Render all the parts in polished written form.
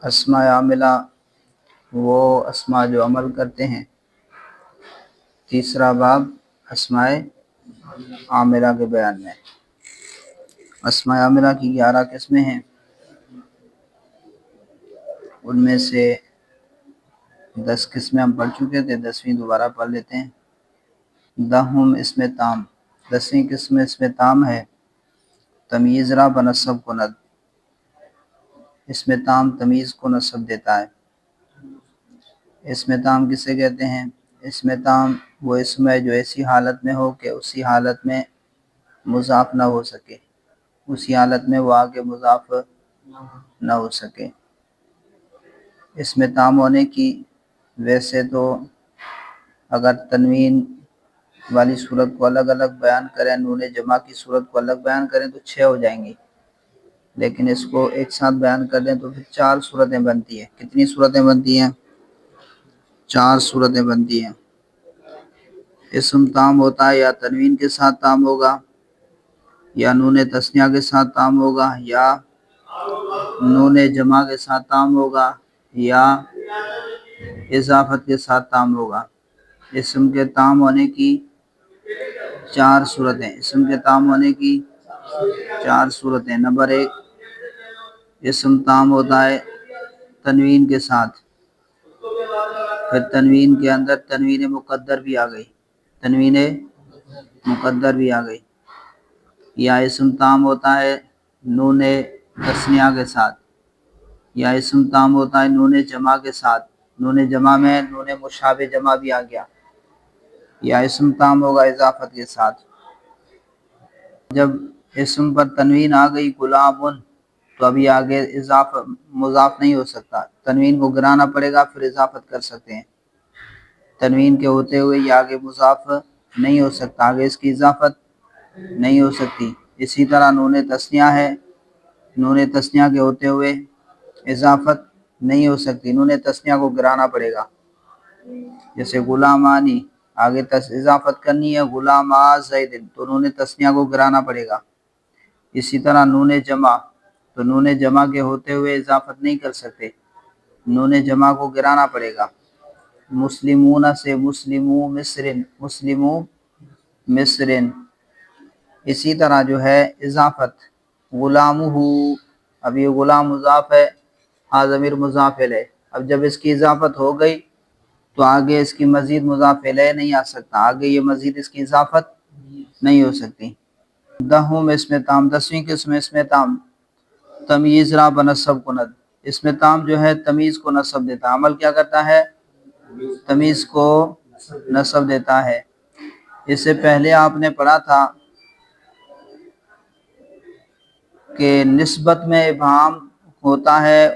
اسماء عاملہ وہ اسماء جو عمل کرتے ہیں۔ تیسرا باب اسماء عاملہ کے بیان میں۔ اسماء عاملہ کی 11 قسمیں ہیں، ان میں سے 10 قسمیں ہم پڑھ چکے تھے، 10ویں دوبارہ پڑھ لیتے ہیں۔ دہم اسم تام، 10ویں قسم اسم تام ہے تمیز را بنسب کند، اسم تام تمیز کو نسب دیتا ہے۔ اسم تام کسے کہتے ہیں؟ اسم تام وہ اسم ہے جو ایسی حالت میں ہو کہ اسی حالت میں مضاف نہ ہو سکے، اسی حالت میں وہ آگے مضاف نہ ہو سکے۔ اسم تام ہونے کی ویسے تو اگر تنوین والی صورت کو الگ الگ بیان کریں، نون جمع کی صورت کو الگ بیان کریں تو 6 ہو جائیں گی، لیکن اس کو ایک ساتھ بیان کر دیں تو پھر 4 صورتیں بنتی ہیں۔ کتنی صورتیں بنتی ہیں؟ 4 صورتیں بنتی ہیں۔ اسم تام ہوتا ہے یا تنوین کے ساتھ تام ہوگا، یا نون تثنیہ کے ساتھ تام ہوگا، یا نون جمع کے ساتھ تام ہوگا، یا اضافت کے ساتھ تام ہوگا۔ اسم کے تام ہونے کی 4 صورتیں، اسم کے تام ہونے کی 4 صورتیں۔ نمبر 1، اسم تام ہوتا ہے تنوین کے ساتھ، پھر تنوین کے اندر تنوین مقدر بھی آ گئی، تنوین مقدر بھی آ گئی۔ یا اسم تام ہوتا ہے نون تثنیہ کے ساتھ، یا اسم تام ہوتا ہے نون جمع کے ساتھ، نون جمع میں نون مشابہ جمع بھی آ گیا، یا اسم تام ہوگا اضافت کے ساتھ۔ جب اسم پر تنوین آ گئی غلامن، تو ابھی آگے مضاف نہیں ہو سکتا، تنوین کو گرانا پڑے گا پھر اضافت کر سکتے ہیں۔ تنوین کے ہوتے ہوئے یہ آگے مضاف نہیں ہو سکتا، آگے اس کی اضافت نہیں ہو سکتی۔ اسی طرح نون تثنیہ ہے، نون تثنیہ کے ہوتے ہوئے اضافت نہیں ہو سکتی، نون تثنیہ کو گرانا پڑے گا۔ جیسے غلامانی، آگے اضافت کرنی ہے غلاما زید، تو نون تثنیہ کو گرانا پڑے گا۔ اسی طرح نون جمع، تو نون جمع کے ہوتے ہوئے اضافت نہیں کر سکتے، نون جمع کو گرانا پڑے گا۔ مسلمون سے مسلمو مصرن، مسلمو مصرن۔ اسی طرح جو ہے اضافت، غلامہ، اب یہ غلام مضاف ہے، ہاں ضمیر مضاف الیہ، اب جب اس کی اضافت ہو گئی تو آگے اس کی مزید مضاف الیہ نہیں آ سکتا، آگے یہ مزید اس کی اضافت نہیں ہو سکتی۔ دہم اسم تام، 10ویں قسم اسم تام تمیز را بنسب کند، اسم تام جو ہے تمیز کو نسب دیتا ہے۔ عمل کیا کرتا ہے؟ تمیز کو نسب دیتا ہے۔ اس سے پہلے آپ نے پڑھا تھا کہ نسبت میں ابہام ہوتا ہے،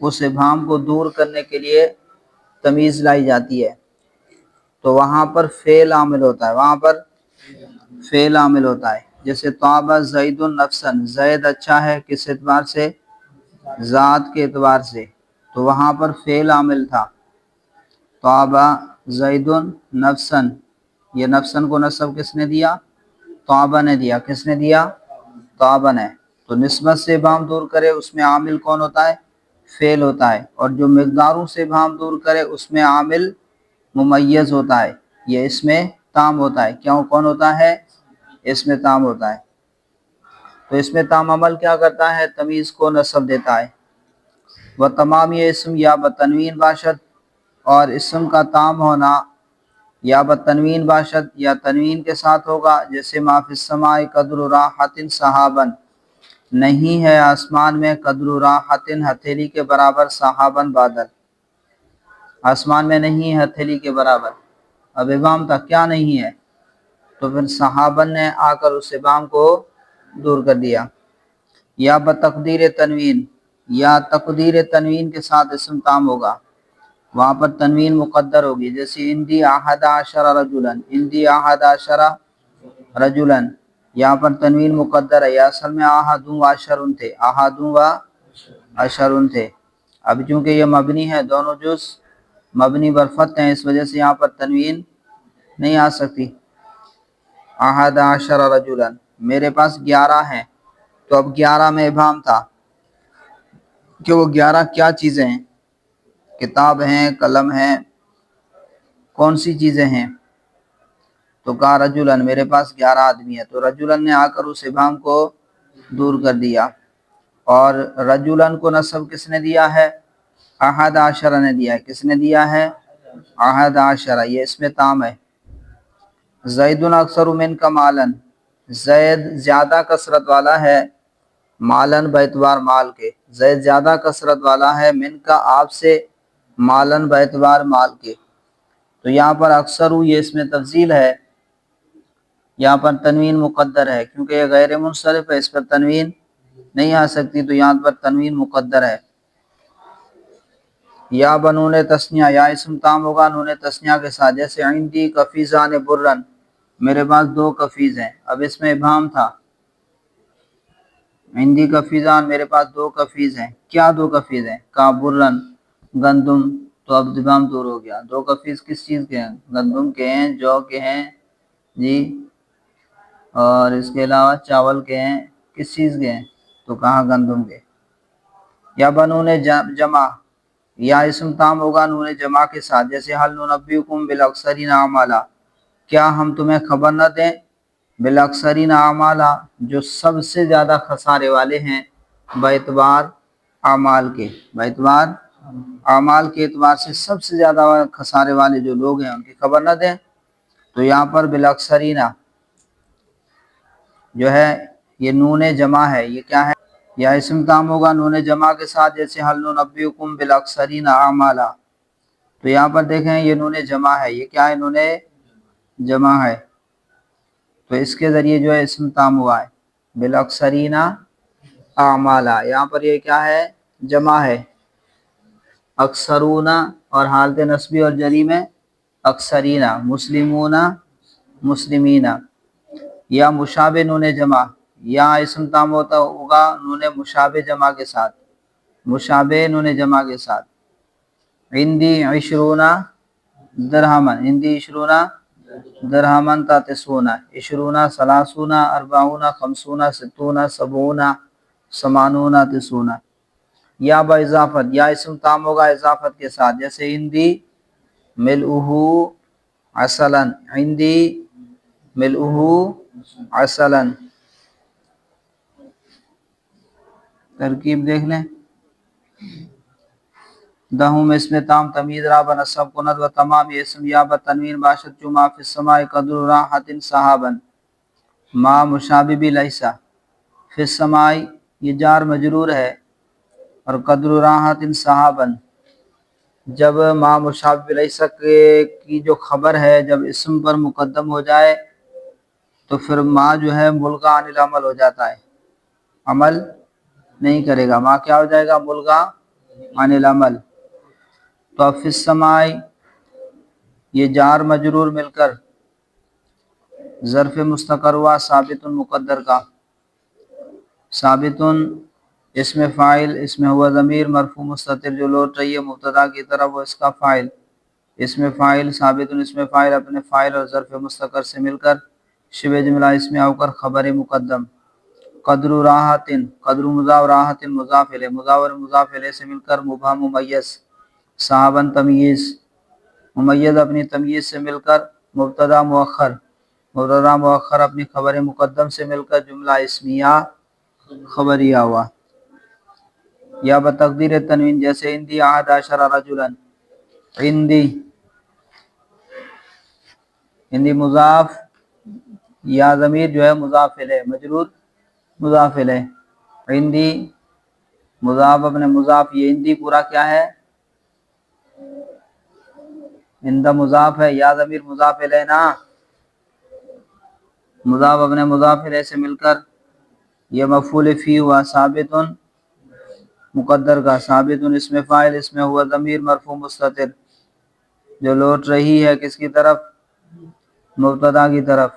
اس ابہام کو دور کرنے کے لیے تمیز لائی جاتی ہے، تو وہاں پر فعل عامل ہوتا ہے، وہاں پر فعل عامل ہوتا ہے۔ جیسے طاب زید نفسا، زید اچھا ہے، کس اعتبار سے؟ ذات کے اعتبار سے، تو وہاں پر فعل عامل تھا۔ طاب زید نفسا، یہ نفسا کو نسب کس نے دیا؟ طابہ نے دیا۔ کس نے دیا؟ طابہ نے۔ تو نسبت سے ابہام دور کرے اس میں عامل کون ہوتا ہے؟ فعل ہوتا ہے، اور جو مقداروں سے ابہام دور کرے اس میں عامل ممیز ہوتا ہے، یہ اس میں تام ہوتا ہے۔ کیوں کون ہوتا ہے؟ اس میں تام ہوتا ہے۔ تو اس میں تام عمل کیا کرتا ہے؟ تمیز کو نسب دیتا ہے۔ وہ تمام یہ اسم یا بتنوین باشد، اور اسم کا تام ہونا یا بتنوین باشد یا تنوین کے ساتھ ہوگا۔ جیسے ما فی السماء قدر راحت سحابن، نہیں ہے آسمان میں قدر راحت ہتھیلی کے برابر سحابن بادل، آسمان میں نہیں ہے ہتھیلی کے برابر۔ اب ابہام تھا کیا نہیں ہے، تو پھر صحابن نے آ کر اس ابہام کو دور کر دیا۔ یا بتقدیر تنوین، یا تقدیر تنوین کے ساتھ اسم تام ہوگا، وہاں پر تنوین مقدر ہوگی۔ جیسے اندی احد عشر رجلن، اندی احد عشر رجلن، یہاں پر تنوین مقدر ہے، یا اصل میں احدوں و عشرن تھے، احدوں و عشرن تھے۔ اب چونکہ یہ مبنی ہے، دونوں جز مبنی برفت ہیں، اس وجہ سے یہاں پر تنوین نہیں آ سکتی۔ احد عشر رجلن، میرے پاس 11 ہیں، تو اب 11 میں ابہام تھا، کہ وہ 11 کیا چیزیں ہیں؟ کتاب ہیں، قلم ہیں، کون سی چیزیں ہیں؟ تو کہا رجلن، میرے پاس 11 آدمی ہے۔ تو رجلن نے آ کر اس ابہام کو دور کر دیا، اور رجلن کو نصب کس نے دیا ہے؟ احد عشرہ نے دیا ہے۔ کس نے دیا ہے؟ احد عشرہ، یہ اس میں تام ہے۔ زید اکثر منک مالن، زید زیادہ کثرت والا ہے، مالن باعتبار مال کے، زید زیادہ کثرت والا ہے، من کا آپ سے، مالن باعتبار مال کے۔ تو یہاں پر اکثر یہ اس میں تفضیل ہے، یہاں پر تنوین مقدر ہے کیونکہ یہ غیر منصرف ہے، اس پر تنوین نہیں آ سکتی، تو یہاں پر تنوین مقدر ہے۔ یا بنون تسنیہ، یا اسم تام ہوگا نون تسنیہ کے ساتھ، جیسے عندی کفیزان برن، میرے پاس 2 کفیز ہیں۔ اب اس میں ابہام تھا، عندی کفیزان، میرے پاس 2 کفیز ہیں۔ کیا 2 کفیز ہیں؟ کا برن، گندم، تو اب ابہام دور ہو گیا۔ 2 کفیز کس چیز کے ہیں؟ گندم کے ہیں، جو کے ہیں جی، اور اس کے علاوہ چاول کے ہیں، کس چیز کے ہیں؟ تو کہاں گندم کے۔ یا بنون جمع، یا اسم تام ہوگا نون جمع کے ساتھ، جیسے حل ننبئکم بالاکثرین اعمالا، کیا ہم تمہیں خبر نہ دیں بالاکثرین اعمالا، جو سب سے زیادہ خسارے والے ہیں، باعتبار اعمال کے، باعتبار اعمال کے اعتبار سے سب سے زیادہ خسارے والے جو لوگ ہیں ان کی خبر نہ دیں۔ تو یہاں پر بالاکثرین جو ہے یہ نون جمع ہے، یہ کیا ہے؟ یا اسم تام ہوگا نون جمع کے ساتھ، جیسے حل ننبئکم بالاکثرین اعمالا، تو یہاں پر دیکھیں یہ نون جمع ہے، یہ کیا ہے؟ نون جمع ہے، تو اس کے ذریعے جو ہے اسم تام ہوا ہے، بالاکثرین اعمالا، یہاں پر یہ کیا ہے؟ جمع ہے، اکثرون، اور حالت نصبی اور جری میں اکثرین، مسلمون مسلمین۔ یا مشابہ نون جمع، یا اسم تام ہوتا ہوگا نون مشابہ جمع کے ساتھ، مشابہ نون جمع کے ساتھ، عندی 20 درہمن، عندی 20 درہمن تاتسون، 20 30 40 50 60 70 80 90 یا با اضافت، یا اسم تام ہوگا اضافت کے ساتھ، جیسے عندی ملؤہ عسلا، عندی ملؤہ عسلا، ترکیب دیکھ لیں۔ دہم اس میں تام تمیز را بنصب کنت و تمام اسم یا بتنوین باشد جمع فی السماء قدر راحت صحابا، ما مشابہ لیسا، فی السماء یہ جار مجرور ہے، اور قدر راحت صحابا، جب ما مشابہ لیسا کی جو خبر ہے جب اسم پر مقدم ہو جائے تو پھر ما جو ہے ملغا عن العمل ہو جاتا ہے، عمل نہیں کرے گا، ما کیا ہو جائے گا؟ ملغا عن العمل۔ تو اب فی السماء یہ جار مجرور مل کر ظرف مستقر ہوا ثابت مقدر کا، ثابت اسم فاعل، اس میں ہوا ضمیر مرفوع مستتر جو لوٹ رہی ہے مبتدا کی طرف، وہ اس کا فاعل، اسم فاعل ثابت اسم فاعل اپنے فاعل اور ظرف مستقر سے مل کر شبہ جملہ اس میں آ کر خبر مقدم، قدر راحت، قدر مضاف، راحت مضاف الیہ، مضاف اور مضاف الیہ سے مل کر مبہم ممیز، صحاباً تمییز، ممیز اپنی تمییز سے مل کر مبتدا مؤخر، مبتدا مؤخر اپنی خبر مقدم سے مل کر جملہ اسمیہ خبریہ ہوا۔ یا بتقدیر تنوین، جیسے عندی 11 رجلا، عندی مضاف، یا ضمیر جو ہے مضاف الیہ، مجرور مضاف الیہ، عندی مضاف اپنے مضاف، یہ عندی پورا کیا ہے؟ عندہ مضاف ہے، یا ضمیر مضاف الیہ نا، مضاف اپنے مضاف الیہ سے مل کر یہ مفعول فی ہوا، ثابت مقدر کا، ثابت اس میں فاعل، اس میں ہوا ضمیر مرفوع مستتر جو لوٹ رہی ہے کس کی طرف؟ مبتدا کی طرف،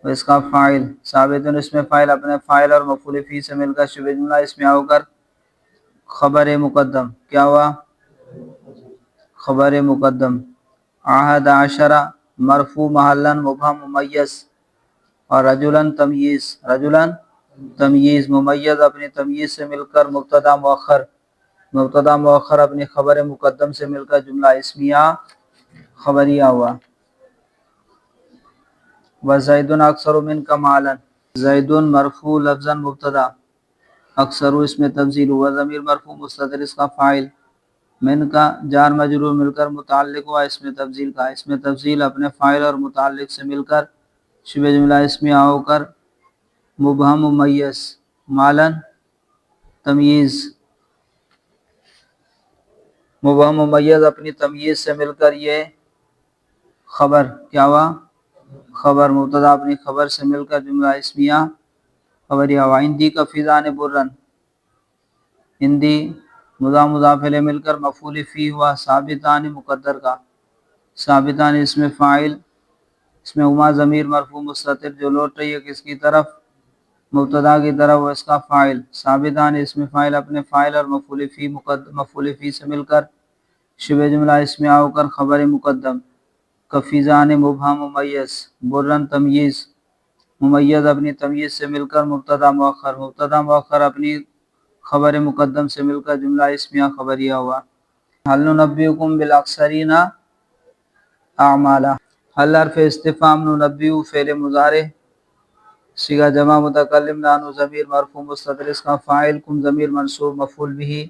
اس کا فاعل، ثابت اس میں فاعل اپنے فاعل اور مفعول فی سے مل کر شبہ جملہ اس میں آ کر خبر مقدم، کیا ہوا؟ خبر مقدم، 11 مرفوع محلا مبہم ممیز، اور رجلا تمییز، رجلا تمییز ممیز اپنی تمییز سے مل کر مبتدا مؤخر، مبتدا مؤخر اپنی خبر مقدم سے مل کر جملہ اسمیہ خبریہ ہوا۔ وزید اکثر منک مالا، زید مرفوع لفظا مبتدا، اکثر اس میں تفضیل ہوا، ضمیر مرفوع مستتر اس کا فاعل، من کا جار مجرور مل کر متعلق ہوا اس میں تفضیل کا، اس میں تفضیل اپنے فاعل اور متعلق سے مل کر شبہ جملہ اسمیہ ہو کر مبہم ممیز، مالن تمییز، مبہم ممیز اپنی تمییز سے مل کر یہ خبر کیا ہوا، خبر مبتدا اپنی خبر سے مل کر جملہ اسمیہ خبریہ ہوا۔ ہندی کا فضان برن، ہندی مضاف مضاف الیہ مل کر مفعول فی ہوا، ثابتان مقدر کا، ثابتان اس میں فاعل، اس میں ہما ضمیر مرفوع مستتر جو لوٹ رہی ہے کس کی طرف، مبتدا کی طرف، وہ اس کا فاعل، ثابتان اس میں فاعل اپنے فاعل اور مفعول فی سے مل کر شبہ جملہ اسمیہ ہو کر خبر مقدم، کفیزان مبہم ممیز، برن تمییز، ممیز اپنی تمییز سے مل کر مبتدا مؤخر، مبتدا مؤخر اپنی خبر مقدم سے مل کر جملہ اسمیہ خبریہ ہوا۔ حل ننبئکم بالاخسرین اعمالا، حل حرف استفہام، ننبئ فعل مضارع، صیغہ جمع متکلم، نحن ضمیر مرفوع مستتر اس کا فاعل، کم ضمیر منصوب مفعول به،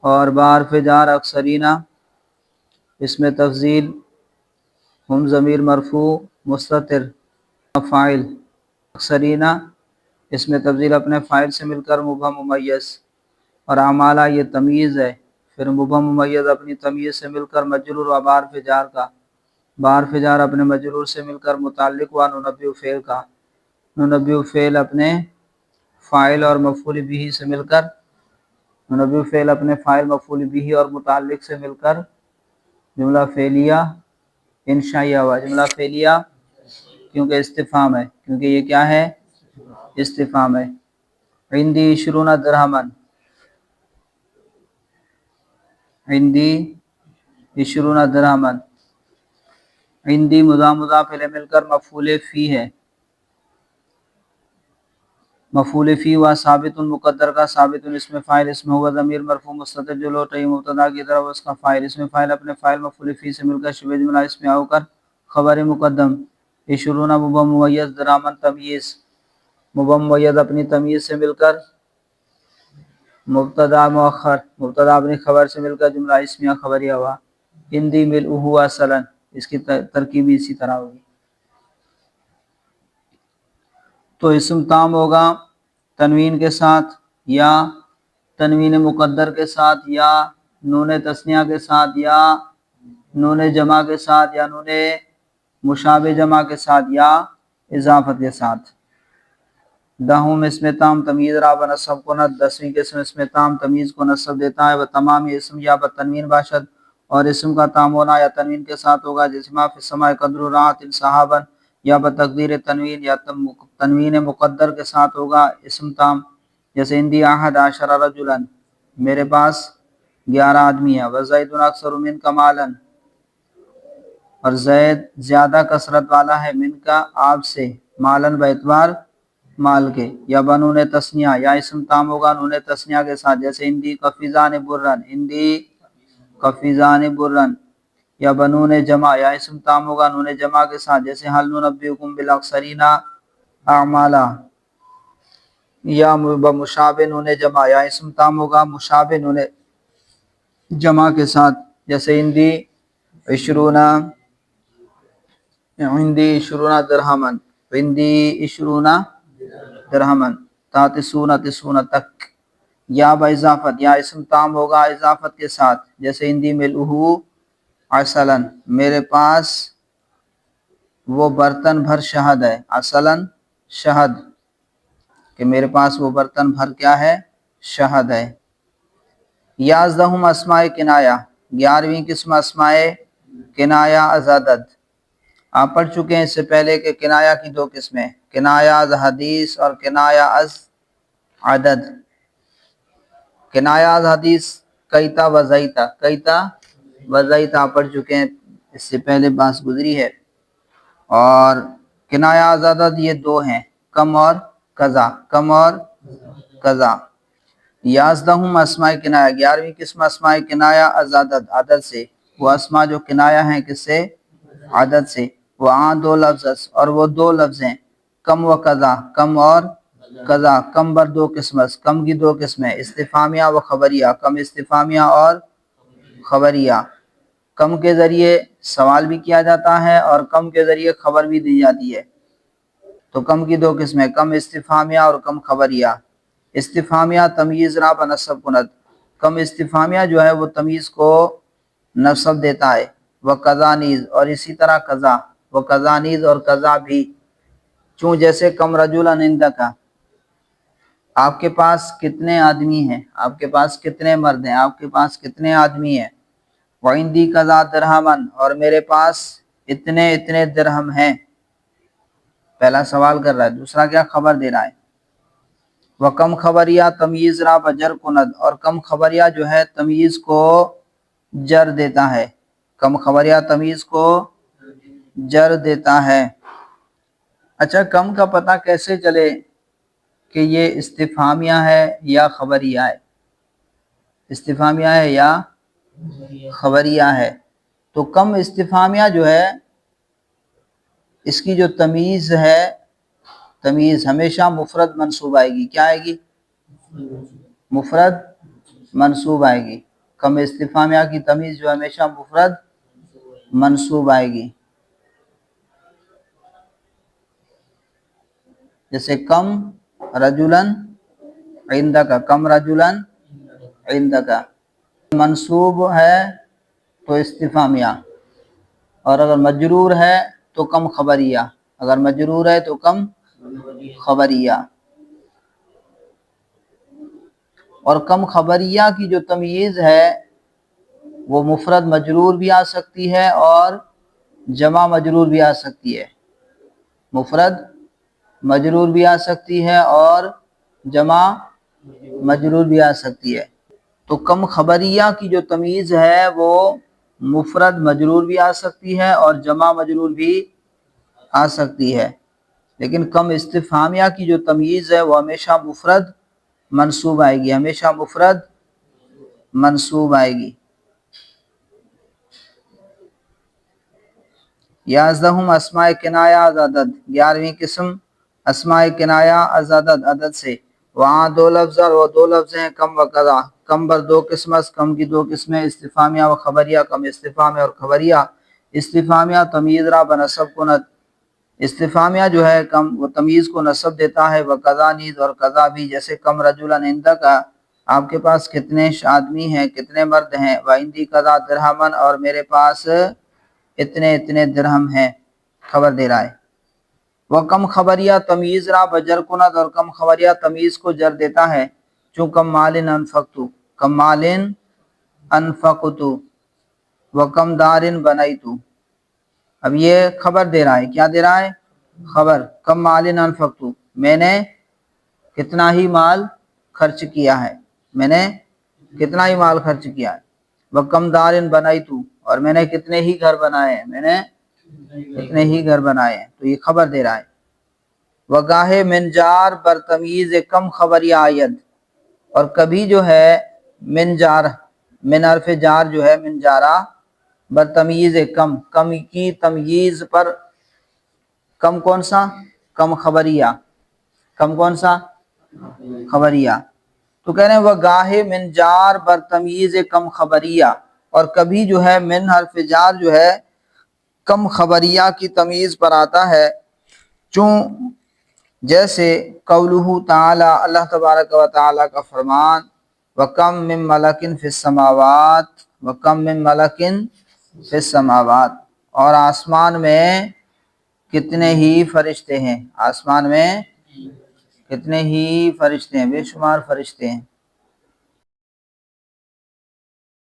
اور با حرف جار اکثرین اس میں تفضیل، ہم ضمیر مرفوع مستتر فاعل، اکثرین اس میں تفضیل اپنے فاعل سے مل کر مبہم ممیز، اور اعمالہ یہ تمییز ہے، پھر مبہم ممیز اپنی تمییز سے مل کر مجرور و با حرف جار کا، با حرف جار اپنے مجرور سے مل کر متعلق ہوا ننبئ فعل کا، ننبئ فعل اپنے فاعل اور مفعول به سے مل کر، ننبئ فعل اپنے فاعل مفعول به اور متعلق سے مل کر جملہ فعلیہ انشائیہ ہوا، جملہ فعلیہ کیونکہ استفہام ہے، کیونکہ یہ کیا ہے، استفہام ہے۔ عندی 20 درہمن، عندی 20 درہمن، عندی مضاف مضاف الیہ مل کر مفعول فی ہے، مفعول فی ہوا ثابت مقدر کا، ثابت اس میں فاعل، اس میں ہوا ضمیر مرفوع مستتر جو لوٹ رہی مبتدا کی طرف، اس کا فاعل، اس میں فاعل اپنے فاعل مفعول فی سے مل کر شبہ جملہ اسمیہ ہو کر خبر مقدم، 20 مبہم ممیز، درہمن تمییز، مبہم ممیز اپنی تمییز سے مل کر مبتدا مؤخر، مبتدا اپنی خبر سے مل کر جملہ اسمیہ خبریہ ہوا۔ ہندی ملؤہ اصلا، اس کی ترکیب اسی طرح ہوگی۔ تو اسم تام ہوگا تنوین کے ساتھ، یا تنوین مقدر کے ساتھ، یا نون تثنیہ کے ساتھ، یا نون جمع کے ساتھ، یا نون مشابہ جمع کے ساتھ، یا اضافت کے ساتھ۔ دہم اسم تام تمیز را بنصب کند، 10ویں قسم اسم تام تمیز کو نصب دیتا ہے، وہ تمام اسم یا بتنوین باشد، اور اسم کا تام ہونا یا تنوین کے ساتھ ہوگا، جیسے ما فی السماء قدر رات صحابا، یا بتقدیر تنوین یا تنوین مقدر کے ساتھ ہوگا اسم تام، جیسے عندی 11 رجلا، میرے پاس 11 آدمی ہیں، وزید اکثر منک مالا، اور زید زیادہ کثرت والا ہے، من کا آپ سے، مالن باعتبار مال کے، یا بنون تثنیہ، یا اسم تام ہوگا نون تثنیہ کے ساتھ، جیسے ہندی کفیزان برن، ہندی کفیزان برن، یا بنون جمع، یا اسم تام ہوگا نون جمع کے ساتھ، جیسے حل ننبئکم بالاخسرین اعمالا، یا بمشابہ نون جمع، یا اسم تام ہوگا مشابہ نون جمع کے ساتھ، جیسے ہندی 20 درہمن، ہندی 20 درہمن، تسعون تک، یا باضافت، یا اسم تام ہوگا اضافت کے ساتھ، جیسے ہندی ملؤہ عسلا، میرے پاس وہ برتن بھر شہد ہے، عسلا شہد، کہ میرے پاس وہ برتن بھر کیا ہے، شہد ہے۔ 11 اسماء کنایہ، 11ویں قسم اسماء کنایہ از عدد، آپ پڑھ چکے ہیں اس سے پہلے کہ کنایہ کی 2 قسمیں، کنایہ از حدیث اور کنایہ از عدد۔ کنایہ از حدیث کیتا وزیتا، کیتا وزیتا آپ پڑھ چکے ہیں، اس سے پہلے بات گزری ہے، اور کنایہ از عدد یہ 2 ہیں، کم اور قضا، کم اور قضا۔ 11 اسماء کنایہ، 11ویں قسم اسماء کنایہ ازادت، عدد سے، وہ اسماء جو کنایہ ہیں کس سے؟ عدد سے۔ وہاں 2 لفظ، اور وہ 2 لفظ ہیں، کم و قضا، کم اور قضا۔ کم بر 2 قسمت، کم کی 2 قسمیں، استفہامیہ و خبریہ، کم استفہامیہ اور خبریہ۔ کم کے ذریعے سوال بھی کیا جاتا ہے اور کم کے ذریعے خبر بھی دی جاتی ہے۔ تو کم کی 2 قسمیں، کم استفہامیہ اور کم خبریہ۔ استفہامیہ تمییز را بنصب کند، کم استفہامیہ جو ہے وہ تمییز کو نصب دیتا ہے۔ وہ قضا نیز، اور اسی طرح قضا، وہ قضا نیز اور قضا بھی، چون جیسے کم رجلا عندک، آپ کے پاس کتنے آدمی ہیں، آپ کے پاس کتنے مرد ہیں، آپ کے پاس کتنے آدمی ہیں۔ وعندی قضا درہمن، اور میرے پاس اتنے درہم ہیں۔ پہلا سوال کر رہا ہے، دوسرا کیا؟ خبر دے رہا ہے۔ وہ کم خبریہ تمییز را بجر کند، اور کم خبریہ جو ہے تمییز کو جر دیتا ہے، کم خبریہ تمییز کو جر دیتا ہے۔ اچھا، کم کا پتہ کیسے چلے کہ یہ استفہامیہ ہے یا خبریہ ہے؟ استفہامیہ ہے یا خبریہ ہے؟ تو کم استفہامیہ جو ہے اس کی جو تمییز ہے، تمییز ہمیشہ مفرد منصوب آئے گی۔ کیا آئے گی؟ مفرد منصوب آئے گی۔ کم استفہامیہ کی تمییز جو ہمیشہ مفرد منصوب آئے گی۔ جیسے کم رجلن عندک، کم رجلن عندک، منصوب ہے تو استفہامیہ، اور اگر مجرور ہے تو کم خبریہ، اگر مجرور ہے تو کم خبریہ۔ اور کم خبریہ کی جو تمییز ہے وہ مفرد مجرور بھی آ سکتی ہے اور جمع مجرور بھی آ سکتی ہے، مفرد مجرور بھی آ سکتی ہے اور جمع مجرور بھی آ سکتی ہے۔ تو کم خبریہ کی جو تمییز ہے وہ مفرد مجرور بھی آ سکتی ہے اور جمع مجرور بھی آ سکتی ہے، لیکن کم استفہامیہ کی جو تمییز ہے وہ ہمیشہ مفرد منصوب آئے گی، ہمیشہ مفرد منصوب آئے گی۔ 11 اسماء کنایہ از عدد، 11ویں قسم اسماء کنایہ از عدد، عدد سے، وہاں 2 لفظ، اور وہ 2 لفظ ہیں، کم و قضا، کم بر 2 قسمت، کم کی 2 قسمیں، استفہامیہ و خبریہ، کم استفہامیہ اور خبریہ۔ استفہامیہ تمییز را بنصب کند، استفہامیہ جو ہے کم وہ تمییز کو نصب دیتا ہے۔ وہ قضا نیز، اور قضا بھی، جیسے کم رجلا عندک، آپ کے پاس کتنے آدمی ہیں، کتنے مرد ہیں۔ وعندی قضا درہمن، اور میرے پاس اتنے درہم ہیں، خبر دے رہا ہے۔ وہ کم خبریہ تمییز را بجر کند، اور کم خبریہ تمییز کو جر دیتا ہے، چون کم مال انفقت، کم مال انفقت، و کم دار بنیت۔ اب یہ خبر دے رہا ہے، کیا دے رہا ہے؟ خبر۔ کم مال انفقت، میں نے کتنا ہی مال خرچ کیا ہے، میں نے کتنا ہی مال خرچ کیا ہے۔ وہ کم دار بنیت، اور میں نے کتنے ہی گھر بنائے ہیں، میں نے کتنے ہی گھر بنائے ہیں، تو یہ خبر دے رہا ہے۔ وگاہ من جار بر تمییز کم خبریہ آید، اور کبھی جو ہے من جار، من حرف جار جو ہے، من جارہ بر تمییز کم، کم کی تمییز پر، کم کون سا؟ کم خبریہ، کم کون سا؟ خبریہ۔ تو کہہ رہے ہیں وگاہ من جار بر تمییز کم خبریہ، اور کبھی جو ہے من حرف جار جو ہے کم خبریہ کی تمییز پر آتا ہے، چون جیسے قولہ تعالی، اللہ تبارک و تعالی کا فرمان، وَكَم مِّن مَلَكٍ فِي السَّمَاوَاتِ وَكَم مِّن مَلَكٍ فِي السَّمَاوَاتِ، اور آسمان میں کتنے ہی فرشتے ہیں، آسمان میں کتنے ہی فرشتے ہیں، بے شمار فرشتے ہیں۔